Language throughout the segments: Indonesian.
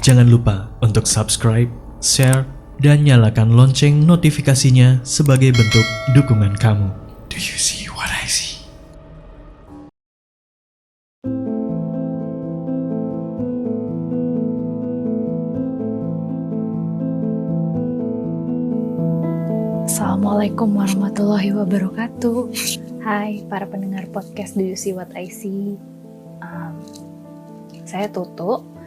Jangan lupa untuk subscribe, share, dan nyalakan lonceng notifikasinya sebagai bentuk dukungan kamu. Do you see what I see? Assalamualaikum warahmatullahi wabarakatuh. Hai para pendengar podcast Do You See What I See. Saya Tutu.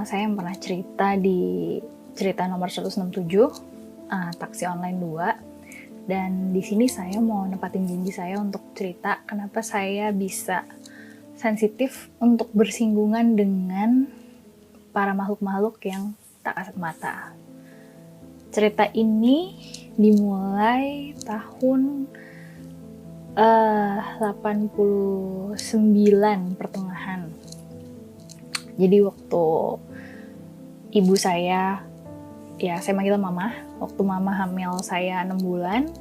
Saya yang pernah cerita di cerita nomor 167, taksi online 2. Dan di sini saya mau nepatin janji saya untuk cerita kenapa saya bisa sensitif untuk bersinggungan dengan para makhluk-makhluk yang tak kasat mata. Cerita ini dimulai tahun 89 pertengahan. Jadi waktu ibu saya, ya saya manggil mama, waktu mama hamil saya 6 bulan,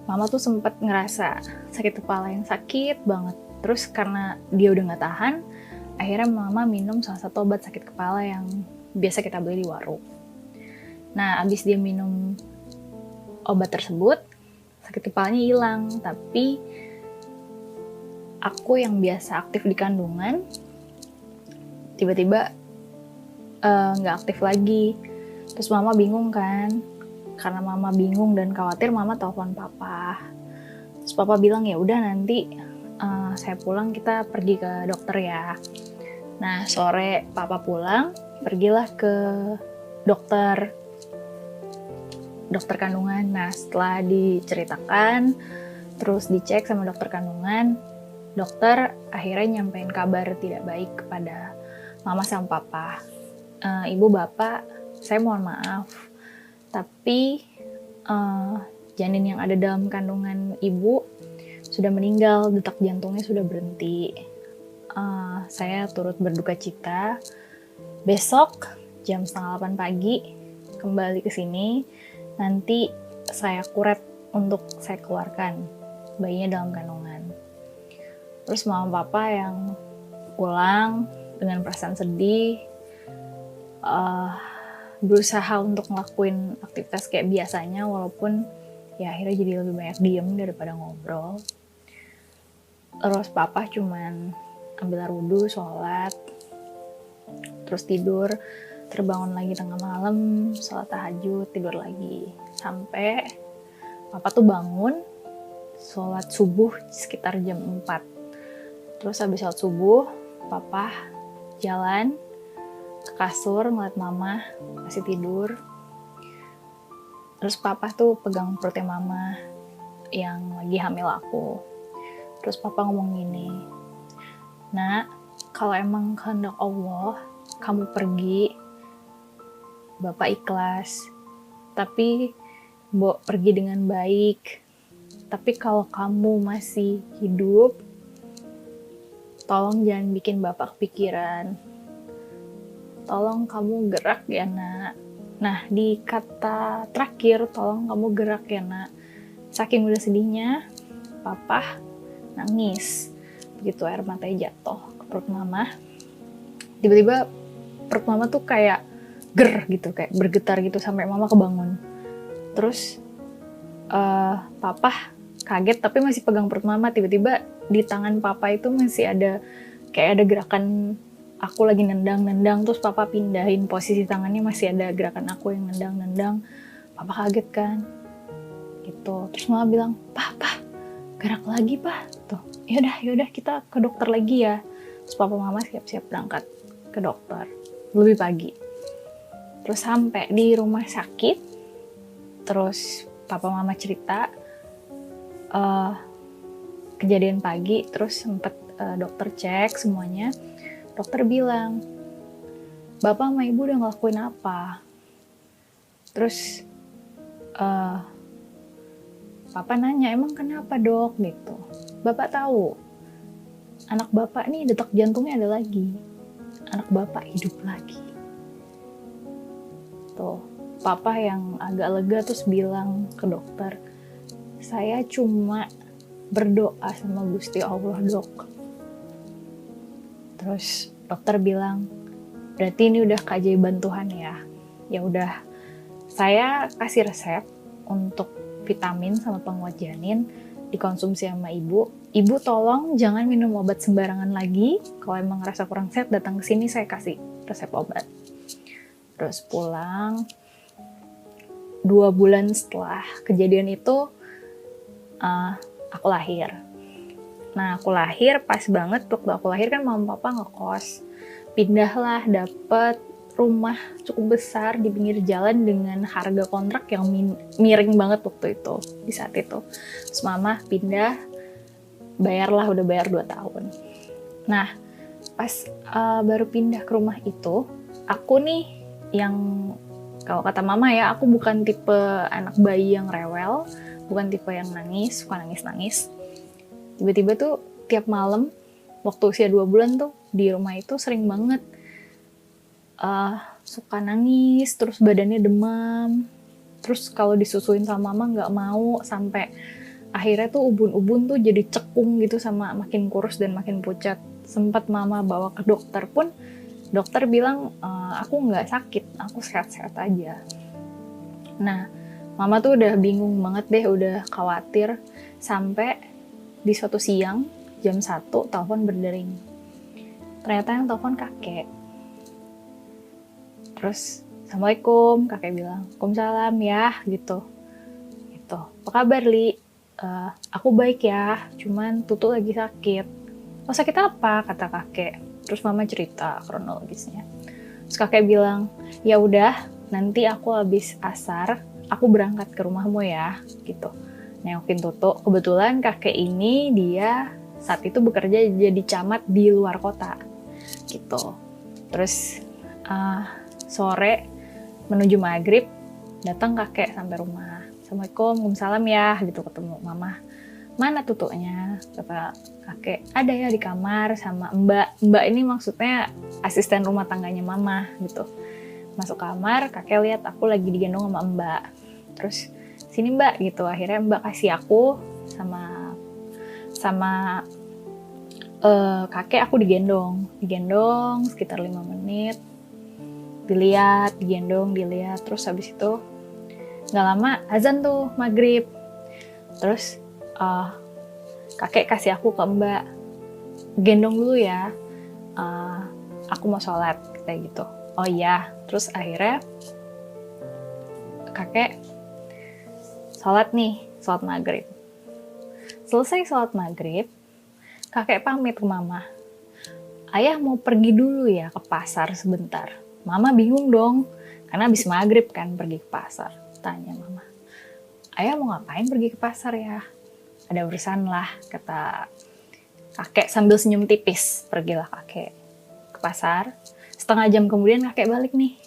mama tuh sempat ngerasa sakit kepala yang sakit banget. Terus karena dia udah gak tahan, akhirnya mama minum salah satu obat sakit kepala yang biasa kita beli di warung. Nah, abis dia minum obat tersebut, sakit kepalanya hilang. Tapi aku yang biasa aktif di kandungan, tiba-tiba nggak aktif lagi. Terus mama bingung kan. Karena mama bingung dan khawatir, mama telepon papa. Terus papa bilang, ya udah nanti saya pulang kita pergi ke dokter ya. Nah, sore papa pulang, pergilah ke dokter kandungan. Nah, setelah diceritakan, terus dicek sama dokter kandungan, dokter akhirnya nyampein kabar tidak baik kepada mama sama papa. Ibu bapak, saya mohon maaf, tapi janin yang ada dalam kandungan ibu sudah meninggal, detak jantungnya sudah berhenti. Saya turut berduka cita. Besok jam 7:30 pagi kembali ke sini. Nanti saya kuret untuk saya keluarkan bayinya dalam kandungan. Terus mama papa yang pulang dengan perasaan sedih, berusaha untuk ngelakuin aktivitas kayak biasanya, walaupun ya akhirnya jadi lebih banyak diem daripada ngobrol. Terus papa cuman ambil air wudhu, sholat, terus tidur, terbangun lagi tengah malam, sholat tahajud, tidur lagi. Sampai papa tuh bangun, sholat subuh sekitar jam 4. Terus habis sholat subuh, papa jalan ke kasur ngeliat mama masih tidur. Terus papa tuh pegang perutnya mama yang lagi hamil aku. Terus papa ngomong gini, "Nak, kalau emang kehendak Allah kamu pergi, bapak ikhlas. Tapi Mbok pergi dengan baik. Tapi kalau kamu masih hidup, tolong jangan bikin bapak kepikiran. Tolong kamu gerak ya nak." Nah, di kata terakhir, tolong kamu gerak ya nak, saking udah sedihnya, papa nangis. Begitu air matanya jatuh ke perut mama, tiba-tiba perut mama tuh kayak gitu, kayak bergetar gitu sampai mama kebangun. Terus papa kaget tapi masih pegang perut mama. Tiba-tiba di tangan papa itu masih ada kayak ada gerakan aku lagi nendang, terus papa pindahin posisi tangannya, masih ada gerakan aku yang nendang. Papa kaget kan gitu. Terus mama bilang, "Papa, gerak lagi, Pak." Tuh, yaudah kita ke dokter lagi ya. Terus papa mama siap-siap berangkat ke dokter lebih pagi. Terus sampai di rumah sakit, terus papa mama cerita kejadian pagi. Terus sempet dokter cek semuanya. Dokter bilang, "Bapak sama ibu udah ngelakuin apa?" Terus papa nanya, "Emang kenapa dok?" gitu. Bapak tahu anak bapak nih detak jantungnya ada lagi, anak bapak hidup lagi. Tuh, papa yang agak lega terus bilang ke dokter, "Saya cuma berdoa sama Gusti Allah dok." Terus dokter bilang, berarti ini udah keajaiban Tuhan ya. Ya udah, saya kasih resep untuk vitamin sama penguat janin dikonsumsi sama ibu. Ibu tolong jangan minum obat sembarangan lagi. Kalau emang ngerasa kurang sehat, datang ke sini saya kasih resep obat. Terus pulang, 2 bulan setelah kejadian itu, aku lahir. Nah, aku lahir pas banget waktu aku lahir kan mama papa ngekos. Pindahlah, dapet rumah cukup besar di pinggir jalan dengan harga kontrak yang miring banget waktu itu, di saat itu. Terus mama pindah, bayarlah, udah bayar 2 tahun. Nah, pas baru pindah ke rumah itu, aku nih yang, kalau kata mama ya, aku bukan tipe anak bayi yang rewel, bukan tipe yang nangis, suka nangis-nangis. Tiba-tiba tuh tiap malam, waktu usia 2 bulan tuh, di rumah itu sering banget suka nangis, terus badannya demam, terus kalau disusuin sama mama nggak mau, sampai akhirnya tuh ubun-ubun tuh jadi cekung gitu, sama makin kurus dan makin pucat. Sempat mama bawa ke dokter pun, dokter bilang aku nggak sakit, aku sehat-sehat aja. Nah, mama tuh udah bingung banget deh, udah khawatir, sampai di suatu siang jam 1 telepon berdering. Ternyata yang telepon kakek. Terus, Assalamualaikum, kakek bilang. Waalaikumsalam ya, gitu. Gitu. Apa kabar, Li? Aku baik ya, cuman Tutu lagi sakit. Oh, sakit apa? Kata kakek. Terus mama cerita kronologisnya. Terus kakek bilang, ya udah, nanti aku habis asar, aku berangkat ke rumahmu ya, gitu. Nengokin Tutu. Kebetulan kakek ini dia saat itu bekerja jadi camat di luar kota, gitu. Terus sore menuju maghrib datang kakek sampai rumah. Assalamualaikum, waalaikumsalam ya, gitu, ketemu mama. Mana Tutunya? Kata kakek, ada ya di kamar sama Mbak. Mbak ini maksudnya asisten rumah tangganya mama, gitu. Masuk kamar, kakek lihat aku lagi digendong sama Mbak. Terus, sini Mbak, gitu. Akhirnya Mbak kasih aku sama kakek, aku digendong sekitar 5 menit. Digendong, terus habis itu nggak lama azan tuh maghrib. Terus kakek kasih aku ke Mbak, gendong dulu ya, aku mau sholat, kayak gitu. Oh iya. Terus akhirnya kakek sholat maghrib. Selesai sholat maghrib, kakek pamit ke mama, ayah mau pergi dulu ya ke pasar sebentar. Mama bingung dong, karena habis maghrib kan pergi ke pasar. Tanya mama, ayah mau ngapain pergi ke pasar ya? Ada urusan lah, kata kakek sambil senyum tipis. Pergilah kakek ke pasar. Setengah jam kemudian kakek balik nih,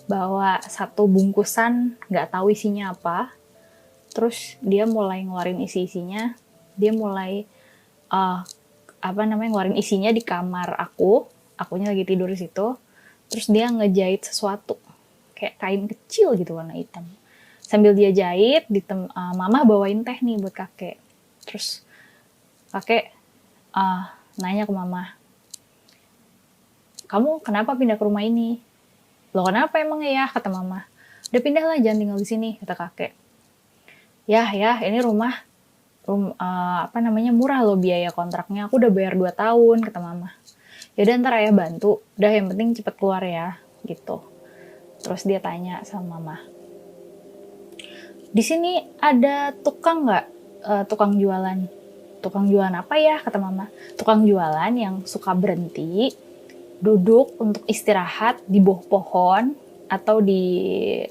bawa 1 bungkusan, nggak tahu isinya apa. Terus dia mulai ngeluarin isinya. Dia mulai ngeluarin isinya di kamar akunya lagi tidur di situ. Terus dia ngejahit sesuatu, kayak kain kecil gitu warna hitam. Sambil dia jahit, mama bawain teh nih buat kakek. Terus kakek nanya ke mama, kamu kenapa pindah ke rumah ini? Loh kenapa emang ya? Kata mama. Udah pindah lah, jangan tinggal di sini, kata kakek. Ya, ini rumah murah loh biaya kontraknya. Aku udah bayar 2 tahun, kata mama. Yaudah ntar ayah bantu, udah yang penting cepet keluar ya, gitu. Terus dia tanya sama mama, di sini ada tukang nggak, tukang jualan? Tukang jualan apa ya, kata mama. Tukang jualan yang suka berhenti, duduk untuk istirahat di bawah pohon, atau di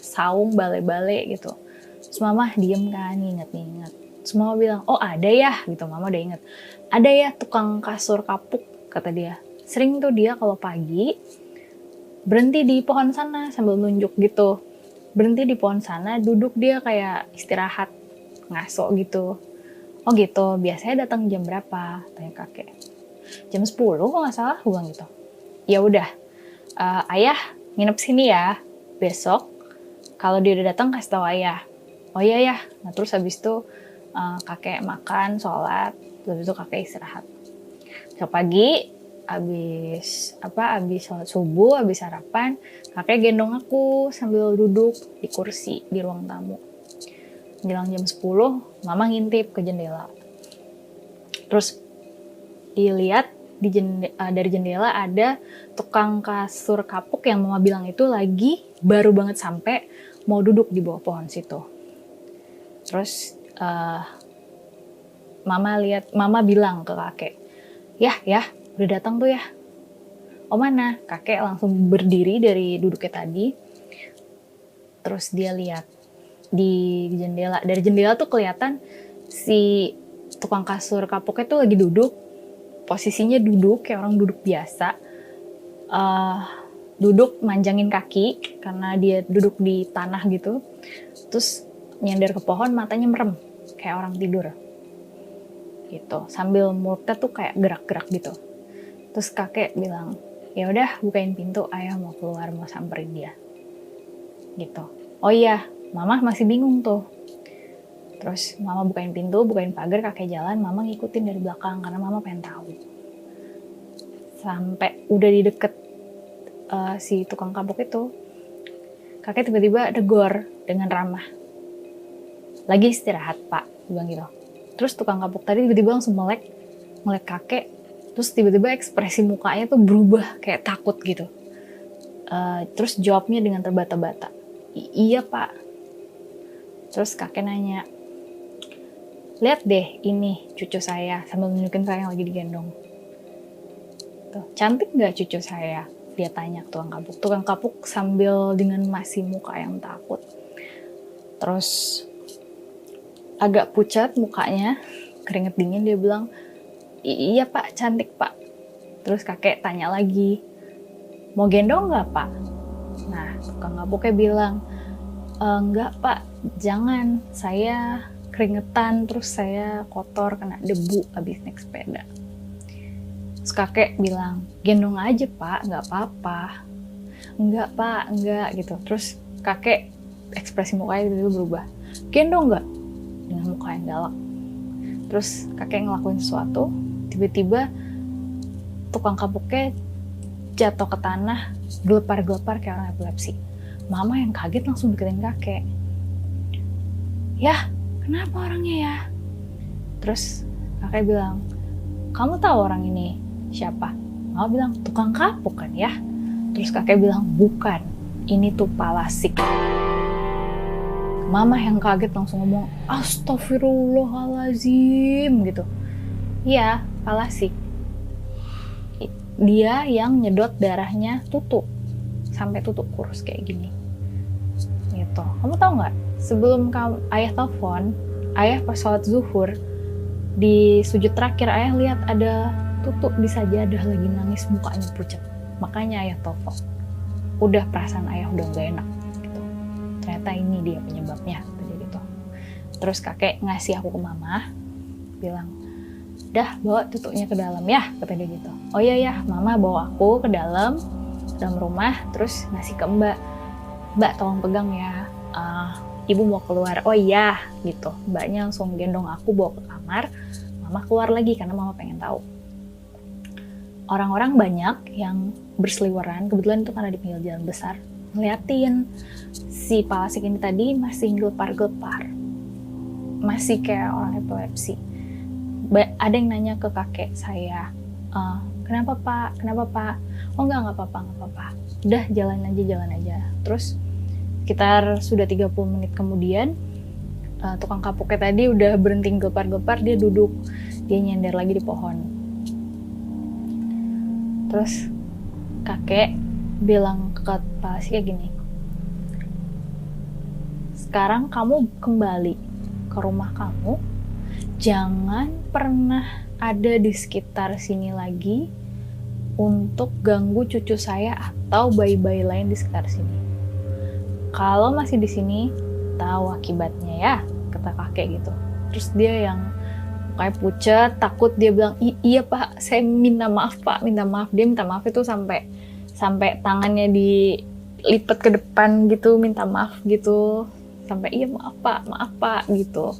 saung bale-bale gitu. Terus mama diem kan, inget-inget. Terus mama bilang, oh ada ya, gitu. Mama udah inget. Ada ya tukang kasur kapuk, kata dia. Sering tuh dia kalau pagi berhenti di pohon sana sambil nunjuk gitu. Berhenti di pohon sana, duduk dia kayak istirahat, ngaso gitu. Oh gitu, biasanya datang jam berapa? Tanya kakek. Jam 10 kok nggak salah, bilang gitu. Ya udah, ayah nginep sini ya. Besok kalau dia udah datang kasih tahu ayah. Oh iya ya. Nah terus habis itu kakek makan, sholat, habis itu kakek istirahat. Besok pagi abis sholat subuh, abis sarapan, kakek gendong aku sambil duduk di kursi di ruang tamu. Menjelang jam 10, mama ngintip ke jendela. Terus dilihat dari jendela ada tukang kasur kapuk yang mama bilang itu lagi baru banget sampai mau duduk di bawah pohon situ. Terus mama bilang ke kakek, ya, udah datang tuh ya. Oh mana? Kakek langsung berdiri dari duduknya tadi. Terus dia lihat di jendela. Dari jendela tuh kelihatan si tukang kasur kapuknya tuh lagi duduk. Posisinya duduk kayak orang duduk biasa. Duduk manjangin kaki karena dia duduk di tanah gitu. Terus nyender ke pohon, matanya merem kayak orang tidur. Gitu, sambil mulutnya tuh kayak gerak-gerak gitu. Terus kakek bilang, ya udah bukain pintu, ayah mau keluar mau samperin dia. Gitu. Oh iya, mama masih bingung tuh. Terus mama bukain pintu, bukain pagar, kakek jalan, mama ngikutin dari belakang karena mama pengen tahu. Sampai udah di deket si tukang kapuk itu, kakek tiba-tiba negor dengan ramah. Lagi istirahat pak, bilang gitu. Terus tukang kapuk tadi tiba-tiba langsung melek kakek, terus tiba-tiba ekspresi mukanya tuh berubah kayak takut gitu. Terus jawabnya dengan terbata-bata, iya pak. Terus kakek nanya, lihat deh ini cucu saya, sambil nunjukin saya yang lagi digendong. Tuh, cantik nggak cucu saya? Dia tanya ke tukang kapuk. Tukang kapuk sambil dengan masih muka yang takut. Terus agak pucat mukanya, keringet dingin, dia bilang, iya pak, cantik pak. Terus kakek tanya lagi, mau gendong nggak pak? Nah, tukang kapuknya bilang, enggak pak, jangan, saya keringetan, terus saya kotor, kena debu abis naik sepeda. Terus kakek bilang, gendong aja pak, nggak apa-apa. Enggak pak, enggak gitu. Terus kakek ekspresi mukanya itu berubah, gendong nggak? Dengan muka yang galak. Terus kakek ngelakuin sesuatu, tiba-tiba tukang kapuknya jatuh ke tanah, gelepar-gelepar kayak orang epilepsi. Mama yang kaget langsung deketin kakek. Ya, kenapa orangnya ya? Terus kakek bilang, kamu tahu orang ini siapa? Mama bilang, tukang kapuk kan ya? Terus kakek bilang, bukan, ini tuh Palasik. Mama yang kaget langsung ngomong, astagfirullahaladzim gitu. Iya, Palasik. Dia yang nyedot darahnya Tutu. Sampai Tutu kurus kayak gini. Gitu. Kamu tahu nggak? Sebelum ayah telepon, ayah pas sholat zuhur, di sujud terakhir ayah lihat ada Tutu di sajadah lagi nangis, mukanya pucat. Makanya ayah telepon. Udah perasaan ayah udah gak enak. Ternyata ini dia penyebabnya gitu. Terus kakek ngasih aku ke mama, bilang, dah bawa Tutunya ke dalam ya, kata dia gitu. Oh iya ya, mama bawa aku ke dalam rumah, terus ngasih ke mbak tolong pegang ya, ibu mau keluar. Oh iya gitu, mbaknya langsung gendong aku bawa ke kamar, mama keluar lagi karena mama pengen tahu. Orang-orang banyak yang berseliweran, kebetulan itu karena di pinggir jalan besar, ngeliatin si Palasik ini tadi masih gelepar-gelepar, masih kayak orang epilepsi. Ada yang nanya ke kakek saya, kenapa pak? Oh enggak apa-apa. Udah jalan aja. Terus sekitar sudah 30 menit kemudian, tukang kapuknya tadi udah berhenti gelepar-gelepar, dia duduk, dia nyender lagi di pohon. Terus kakek bilang ke Palasik kayak gini, sekarang kamu kembali ke rumah kamu, jangan pernah ada di sekitar sini lagi untuk ganggu cucu saya atau bayi-bayi lain di sekitar sini. Kalau masih di sini, tahu akibatnya ya, kata kakek gitu. Terus dia yang kayak pucat, takut, dia bilang, iya pak, saya minta maaf pak, minta maaf. Dia minta maaf itu sampai tangannya dilipat ke depan gitu, minta maaf gitu. Sampai iya maaf pak gitu.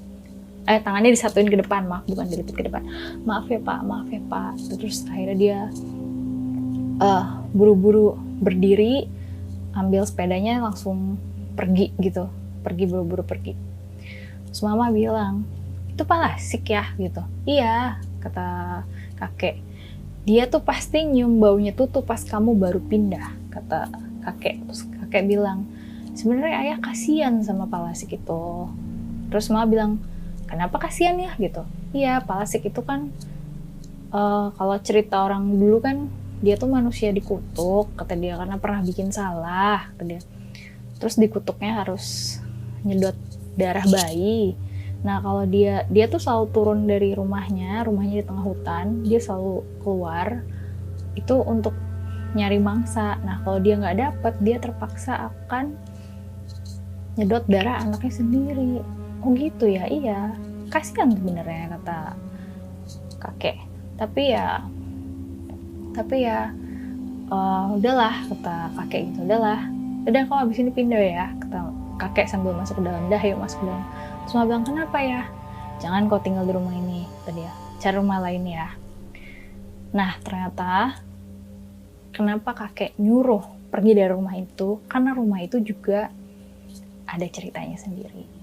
Tangannya disatuin ke depan, maaf bukan dilipat ke depan. Maaf ya pak. Terus akhirnya dia buru-buru berdiri, ambil sepedanya langsung pergi gitu, buru-buru pergi. Terus mama bilang, itu Palasik ya gitu. Iya, kata kakek. Dia tuh pasti nyium baunya tuh pas kamu baru pindah, kata kakek. Terus kakek bilang, sebenarnya ayah kasihan sama Palasik itu. Terus mama bilang, kenapa kasihan ya gitu? Iya, Palasik itu kan kalau cerita orang dulu kan dia tuh manusia dikutuk, kata dia, karena pernah bikin salah, kata dia. Terus dikutuknya harus nyedot darah bayi. Nah kalau dia tuh selalu turun dari rumahnya di tengah hutan, dia selalu keluar itu untuk nyari mangsa. Nah kalau dia nggak dapet, dia terpaksa akan nyedot darah anaknya sendiri. Oh gitu ya, iya. Kasihan sebenarnya, kata kakek. Tapi ya udahlah, kata kakek gitu. Udah kau abis ini pindah ya, kata kakek sambil masuk ke dalam. Dah yuk masuk ke dalam. Terus mama bilang, kenapa ya? Jangan kau tinggal di rumah ini, kata dia. Cari rumah lain ya. Nah ternyata kenapa kakek nyuruh pergi dari rumah itu, karena rumah itu juga ada ceritanya sendiri.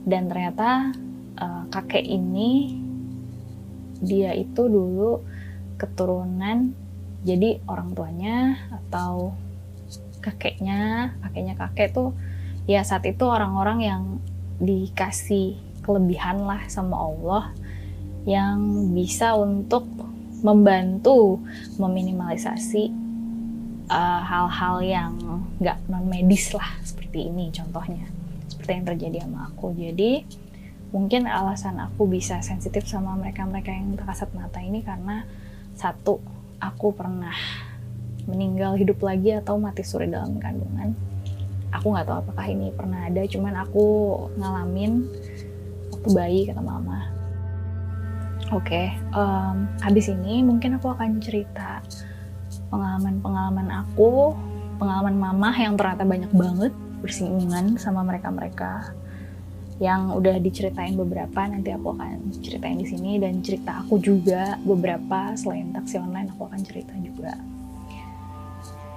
Dan ternyata kakek ini, dia itu dulu keturunan, jadi orang tuanya atau kakeknya kakek tuh ya saat itu orang-orang yang dikasih kelebihan lah sama Allah, yang bisa untuk membantu meminimalisasi hal-hal yang nggak non medis lah, seperti ini contohnya, seperti yang terjadi sama aku. Jadi mungkin alasan aku bisa sensitif sama mereka-mereka yang tak kasat mata ini karena satu, aku pernah meninggal hidup lagi atau mati suri dalam kandungan. Aku nggak tahu apakah ini pernah ada, cuman aku ngalamin waktu bayi, kata mama. Oke, habis ini mungkin aku akan cerita pengalaman aku, pengalaman mama yang ternyata banyak banget bersinggungan sama mereka-mereka yang udah diceritain beberapa. Nanti aku akan ceritain di sini, dan cerita aku juga beberapa selain taksi online aku akan cerita juga.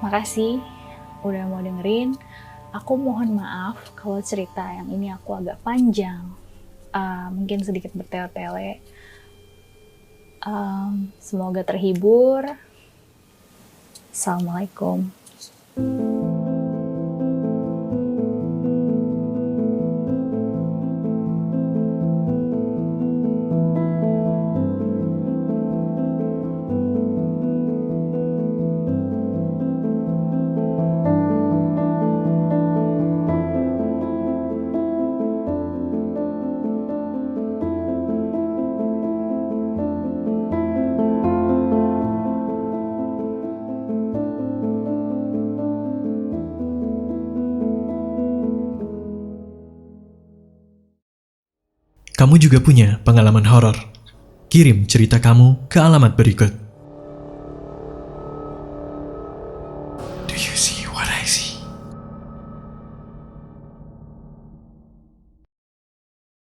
Makasih udah mau dengerin. Aku mohon maaf kalau cerita yang ini aku agak panjang, mungkin sedikit bertele-tele. Semoga terhibur. Assalamualaikum. Kamu juga punya pengalaman horor? Kirim cerita kamu ke alamat berikut.